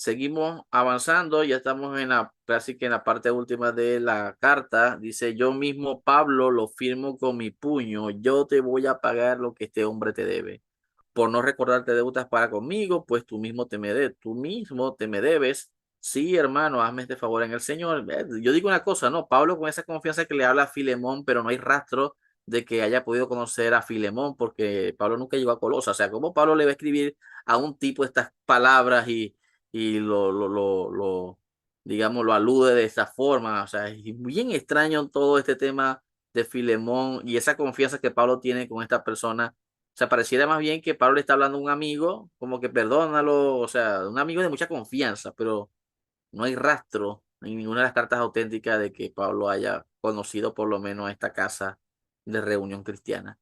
Seguimos avanzando, ya estamos en casi que en la parte última de la carta. Dice, yo mismo, Pablo, lo firmo con mi puño, yo te voy a pagar lo que este hombre te debe. Por no recordarte deudas para conmigo, pues tú mismo te me debes. Sí, hermano, hazme este favor en el Señor. Yo digo una cosa, ¿no? Pablo con esa confianza que le habla a Filemón, pero no hay rastro de que haya podido conocer a Filemón, porque Pablo nunca llegó a Colosas. O sea, ¿cómo Pablo le va a escribir a un tipo estas palabras y digamos, lo alude de esta forma? O sea, es bien extraño todo este tema de Filemón y esa confianza que Pablo tiene con esta persona. O sea, pareciera más bien que Pablo le está hablando a un amigo, como que perdónalo, o sea, un amigo de mucha confianza, pero no hay rastro en ninguna de las cartas auténticas de que Pablo haya conocido por lo menos a esta casa de reunión cristiana.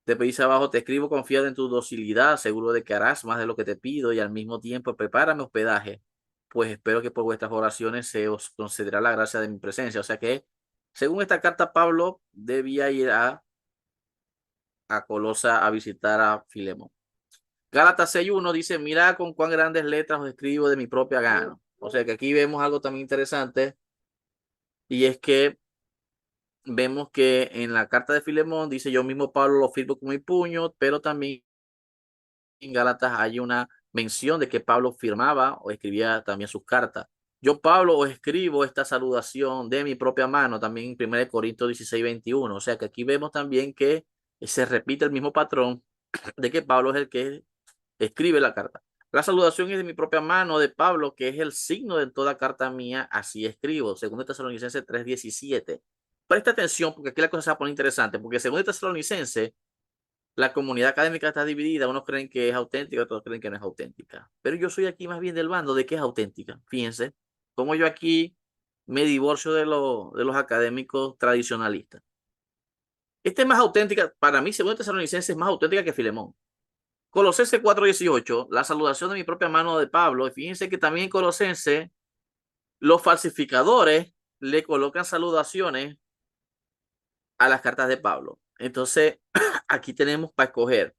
Te pedís abajo, te escribo confiado en tu docilidad, seguro de que harás más de lo que te pido y al mismo tiempo prepárame hospedaje, pues espero que por vuestras oraciones se os concederá la gracia de mi presencia. O sea que, según esta carta, Pablo debía ir a Colosa a visitar a Filemón. Gálatas 6:1 dice, mira con cuán grandes letras os escribo de mi propia gana. O sea que aquí vemos algo también interesante y es que vemos que en la carta de Filemón dice, yo mismo Pablo lo firmo con mi puño, pero también en Gálatas hay una mención de que Pablo firmaba o escribía también sus cartas. Yo, Pablo, os escribo esta saludación de mi propia mano, también en 1 Corintios 16:21. O sea que aquí vemos también que se repite el mismo patrón de que Pablo es el que escribe la carta. La saludación es de mi propia mano de Pablo, que es el signo de toda carta mía, así escribo. Segundo Tesalonicenses 3:17. Presta atención porque aquí la cosa se va a poner interesante, porque según Tesalonicenses, la comunidad académica está dividida, unos creen que es auténtica, otros creen que no es auténtica. Pero yo soy aquí más bien del bando de que es auténtica. Fíjense, como yo aquí me divorcio de los académicos tradicionalistas. Esta es más auténtica, para mí, según Tesalonicenses, es más auténtica que Filemón. Colosenses 4:18, la saludación de mi propia mano de Pablo. Y fíjense que también en Colosenses, los falsificadores le colocan saludaciones a las cartas de Pablo. Entonces, aquí tenemos para escoger.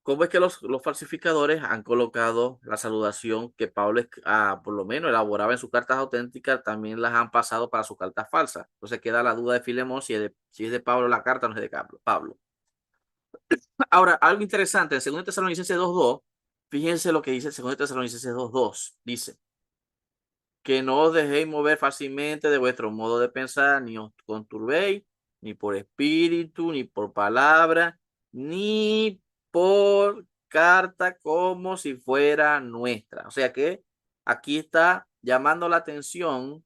¿Cómo es que los falsificadores han colocado la saludación que Pablo, por lo menos, elaboraba en sus cartas auténticas, también las han pasado para sus cartas falsas? Entonces queda la duda de Filemón si es de Pablo la carta o no es de Pablo. Ahora, algo interesante, en 2 Tesalonicenses 2:2, fíjense lo que dice 2 Tesalonicenses 2:2. Dice, que no os dejéis mover fácilmente de vuestro modo de pensar, ni os conturbéis, ni por espíritu, ni por palabra, ni por carta como si fuera nuestra. O sea que aquí está llamando la atención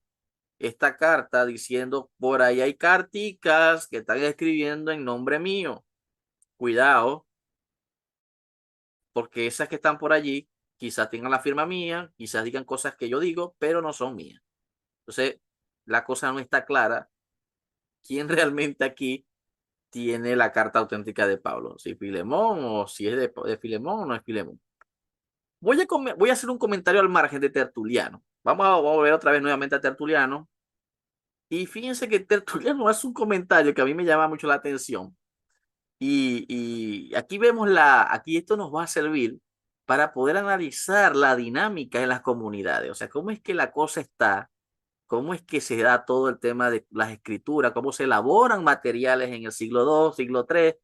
esta carta diciendo, por ahí hay carticas que están escribiendo en nombre mío. Cuidado, porque esas que están por allí quizás tengan la firma mía, quizás digan cosas que yo digo, pero no son mías. Entonces, la cosa no está clara quién realmente aquí tiene la carta auténtica de Pablo, si Filemón o si es de Filemón o no es Filemón. Voy a hacer un comentario al margen de Tertuliano. Vamos a ver otra vez nuevamente a Tertuliano. Y fíjense que Tertuliano hace un comentario que a mí me llama mucho la atención. Y aquí vemos aquí esto nos va a servir para poder analizar la dinámica en las comunidades. O sea, cómo es que la cosa está, cómo es que se da todo el tema de las escrituras, cómo se elaboran materiales en el siglo II, siglo III,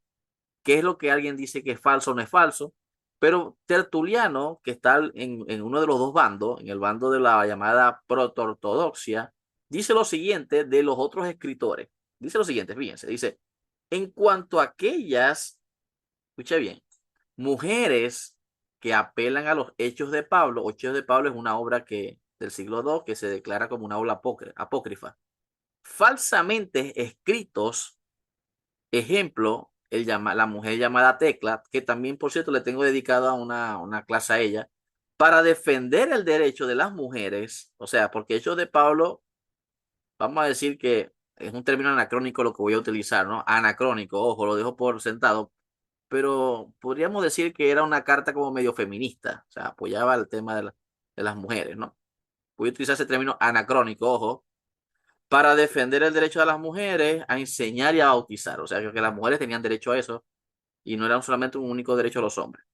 qué es lo que alguien dice que es falso o no es falso. Pero Tertuliano, que está en uno de los dos bandos, en el bando de la llamada proto-ortodoxia, dice lo siguiente de los otros escritores. Dice lo siguiente, fíjense, dice, en cuanto a aquellas, escucha bien, mujeres que apelan a los Hechos de Pablo. Hechos de Pablo es una obra del siglo II que se declara como una obra apócrifa. Falsamente escritos, ejemplo, la mujer llamada Tecla, que también, por cierto, le tengo dedicado a una clase a ella, para defender el derecho de las mujeres, o sea, porque Hechos de Pablo, vamos a decir que es un término anacrónico lo que voy a utilizar, ¿no? Anacrónico, ojo, lo dejo por sentado, pero podríamos decir que era una carta como medio feminista, o sea, apoyaba el tema de las mujeres, ¿no? Voy a utilizar ese término anacrónico, ojo, para defender el derecho de las mujeres a enseñar y a bautizar, o sea, que las mujeres tenían derecho a eso y no era solamente un único derecho a los hombres.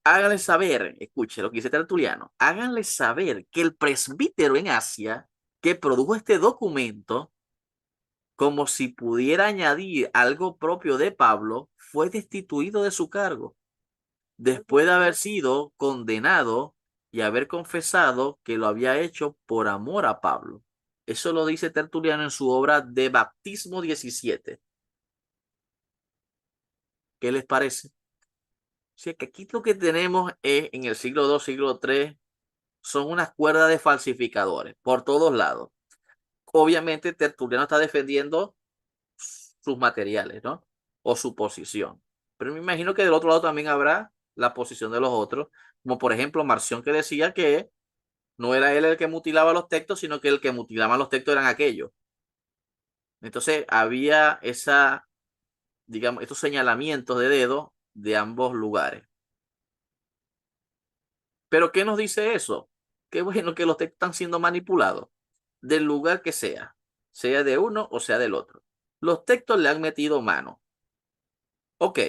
Háganle saber, escuche lo que dice Tertuliano, háganle saber que el presbítero en Asia que produjo este documento, como si pudiera añadir algo propio de Pablo, fue destituido de su cargo después de haber sido condenado y haber confesado que lo había hecho por amor a Pablo. Eso lo dice Tertuliano en su obra De Baptismo 17. ¿Qué les parece? O sea, que aquí lo que tenemos es en el siglo II, siglo III, son unas cuerdas de falsificadores por todos lados. Obviamente Tertuliano está defendiendo sus materiales, ¿no? O su posición. Pero me imagino que del otro lado también habrá la posición de los otros, como por ejemplo Marción, que decía que no era él el que mutilaba los textos, sino que el que mutilaba los textos eran aquellos. Entonces había esa, digamos, estos señalamientos de dedo de ambos lugares. Pero ¿qué nos dice eso? Qué bueno que los textos están siendo manipulados del lugar que sea de uno o sea del otro. Los textos le han metido mano. Ok,